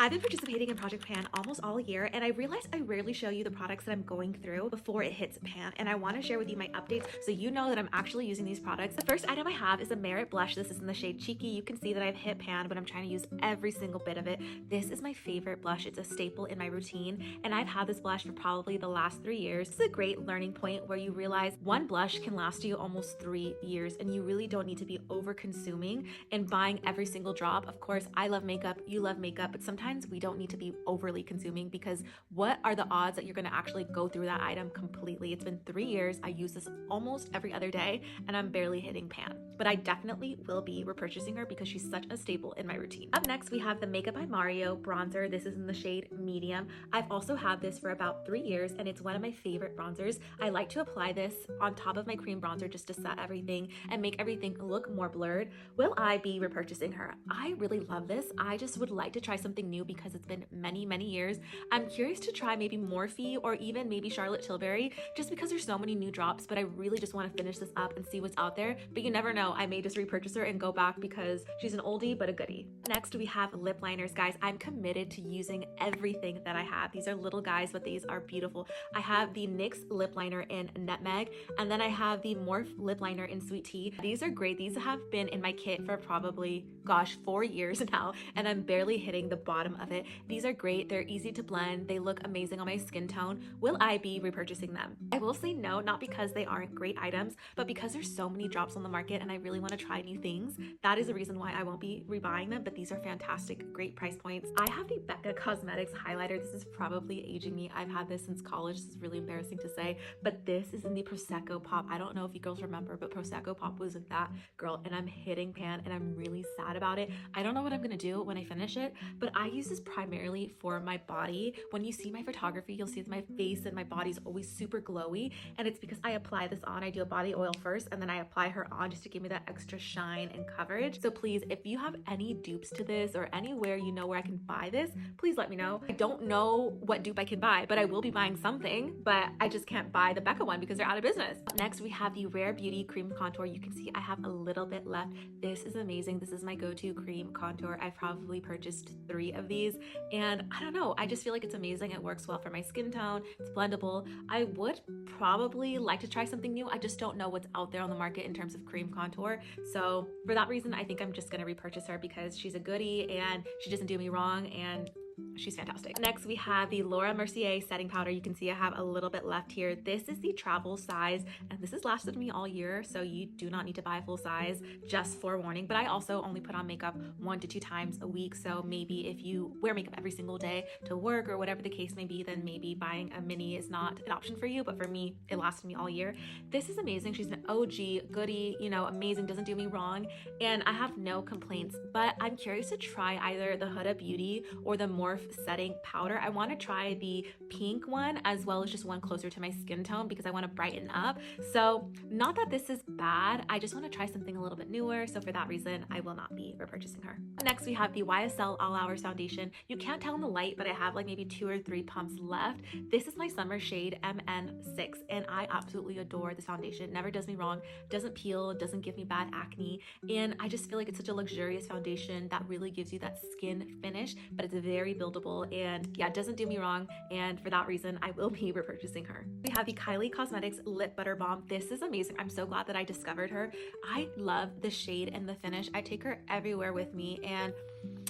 I've been participating in Project Pan almost all year, and I realized I rarely show you the products that I'm going through before it hits Pan, and I want to share with you my updates so you know that I'm actually using these products. The first item I have is a Merit blush. This is in the shade Cheeky. You can see that I've hit Pan, but I'm trying to use every single bit of it. This is my favorite blush. It's a staple in my routine, and I've had this blush for probably the last 3 years. It's a great learning point where you realize one blush can last you almost 3 years, and you really don't need to be over consuming and buying every single drop. Of course, I love makeup, you love makeup, but sometimes we don't need to be overly consuming, because what are the odds that you're going to actually go through that item completely? It's been 3 years. I use this almost every other day, and I'm barely hitting Pan. But I definitely will be repurchasing her because she's such a staple in my routine. Up next, we have the Makeup by Mario bronzer. This is in the shade Medium. I've also had this for about 3 years, and it's one of my favorite bronzers. I like to apply this on top of my cream bronzer just to set everything and make everything look more blurred. Will I be repurchasing her? I really love this. I just would like to try something new because it's been many years. I'm curious to try maybe Morphe or even maybe Charlotte Tilbury, just because there's so many new drops, but I really just want to finish this up and see what's out there. But you never know, I may just repurchase her and go back because she's an oldie but a goodie. Next, we have lip liners. Guys, I'm committed to using everything that I have. These are little guys, but these are beautiful. I have the NYX lip liner in Nutmeg, and then I have the Morphe lip liner in Sweet Tea. These are great. These have been in my kit for probably, gosh, 4 years now, and I'm barely hitting the bottom of it. These are great. They're easy to blend. They look amazing on my skin tone. Will I be repurchasing them? I will say no, not because they aren't great items, but because there's so many drops on the market and I really want to try new things. That is the reason why I won't be rebuying them, but these are fantastic, great price points. I have the Becca Cosmetics highlighter. This is probably aging me. I've had this since college. This is really embarrassing to say, but this is in the Prosecco Pop. I don't know if you girls remember, but Prosecco Pop was that girl, and I'm hitting Pan, and I'm really sad about it. I don't know what I'm gonna do when I finish it, but I use this primarily for my body. When you see my photography, you'll see that my face and my body is always super glowy, and it's because I apply this on. I do a body oil first, and then I apply her on just to give me that extra shine and coverage. So please, if you have any dupes to this or anywhere you know where I can buy this, please let me know. I don't know what dupe I can buy, but I will be buying something, but I just can't buy the Becca one because they're out of business. Next, we have the Rare Beauty Cream Contour. You can see I have a little bit left. This is amazing. This is my go-to cream contour. I've probably purchased 3 of these, and I don't know, I just feel like it's amazing. It works well for my skin tone. It's blendable. I would probably like to try something new. I just don't know what's out there on the market in terms of cream contour. So for that reason, I think I'm just gonna repurchase her because she's a goodie and she doesn't do me wrong, and she's fantastic. Next, we have the Laura Mercier setting powder. You can see I have a little bit left here. This is the travel size, and this has lasted me all year, so you do not need to buy a full size, just forewarning. But I also only put on makeup 1 to 2 times a week, so maybe if you wear makeup every single day to work or whatever the case may be, then maybe buying a mini is not an option for you, but for me, it lasted me all year. This is amazing. She's an OG goodie, you know, amazing, doesn't do me wrong, and I have no complaints, but I'm curious to try either the Huda Beauty or the Morphe setting powder. I want to try the pink one as well as just one closer to my skin tone because I want to brighten up. So not that this is bad, I just want to try something a little bit newer, so for that reason I will not be repurchasing her. Next, we have the YSL All Hours foundation. You can't tell in the light, but I have like maybe 2 or 3 pumps left. This is my summer shade MN6, and I absolutely adore this foundation. Never does me wrong, doesn't peel, doesn't give me bad acne, and I just feel like it's such a luxurious foundation that really gives you that skin finish, but it's very buildable, and yeah, it doesn't do me wrong, and for that reason I will be repurchasing her. We have the Kylie Cosmetics Lip Butter Balm. This is amazing. I'm so glad that I discovered her. I love the shade and the finish. I take her everywhere with me, and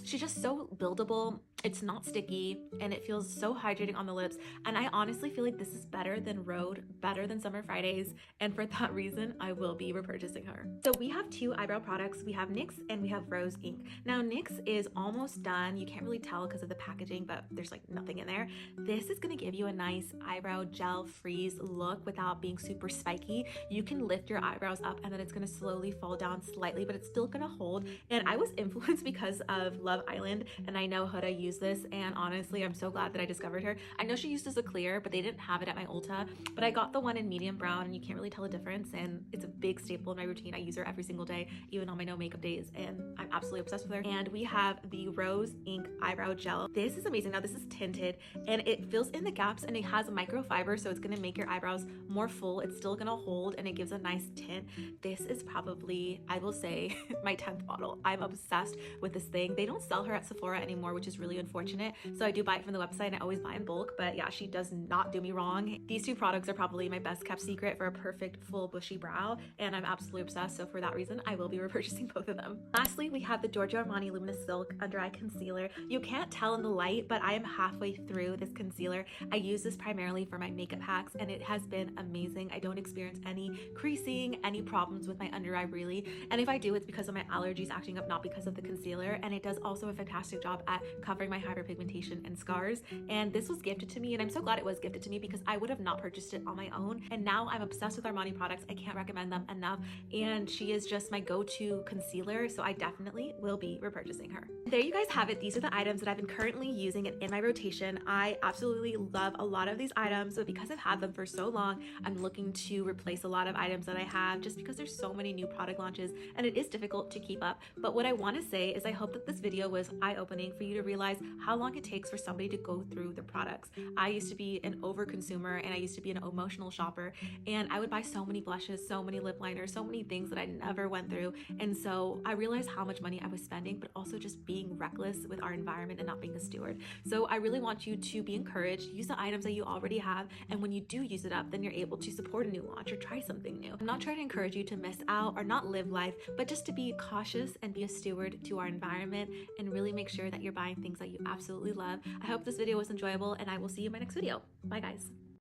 she's just so buildable. It's not sticky, and it feels so hydrating on the lips, and I honestly feel like this is better than Rhode, better than Summer Fridays, and for that reason I will be repurchasing her. So we have 2 eyebrow products. We have NYX and we have Rose Ink. Now NYX is almost done. You can't really tell because of the packaging, but there's like nothing in there. This is going to give you a nice eyebrow gel freeze look without being super spiky. You can lift your eyebrows up and then it's going to slowly fall down slightly, but it's still going to hold. And I was influenced because of Love Island, and I know Huda used this, and honestly I'm so glad that I discovered her. I know she used as a clear, but they didn't have it at my Ulta, but I got the one in medium brown, and you can't really tell the difference, and it's a big staple in my routine. I use her every single day, even on my no makeup days, and I'm absolutely obsessed with her. And we have the Rose Ink eyebrow gel. This is amazing. Now this is tinted, and it fills in the gaps, and it has microfiber, so it's going to make your eyebrows more full. It's still going to hold, and it gives a nice tint. This is probably, I will say, my 10th bottle. I'm obsessed with this thing. They don't sell her at Sephora anymore, which is really really unfortunate. So I do buy it from the website and I always buy in bulk, but yeah, she does not do me wrong. These two products are probably my best kept secret for a perfect full bushy brow, and I'm absolutely obsessed. So for that reason, I will be repurchasing both of them. Lastly, we have the Giorgio Armani Luminous Silk Under Eye Concealer. You can't tell in the light, but I am halfway through this concealer. I use this primarily for my makeup hacks and it has been amazing. I don't experience any creasing, any problems with my under eye really. And if I do, it's because of my allergies acting up, not because of the concealer. And it does also a fantastic job at covering my hyperpigmentation and scars. And this was gifted to me, and I'm so glad it was gifted to me because I would have not purchased it on my own. And now I'm obsessed with Armani products. I can't recommend them enough. And she is just my go-to concealer, so I definitely will be repurchasing her. There you guys have it. These are the items that I've been currently using and in my rotation. I absolutely love a lot of these items, but because I've had them for so long, I'm looking to replace a lot of items that I have just because there's so many new product launches and it is difficult to keep up. But what I want to say is I hope that this video was eye-opening for you to realize how long it takes for somebody to go through the products. I used to be an over consumer and I used to be an emotional shopper, and I would buy so many blushes, so many lip liners, so many things that I never went through. And so I realized how much money I was spending, but also just being reckless with our environment and not being a steward. So I really want you to be encouraged, use the items that you already have, and when you do use it up, then you're able to support a new launch or try something new. I'm not trying to encourage you to miss out or not live life, but just to be cautious and be a steward to our environment and really make sure that you're buying things that you absolutely love. I hope this video was enjoyable and I will see you in my next video. Bye guys.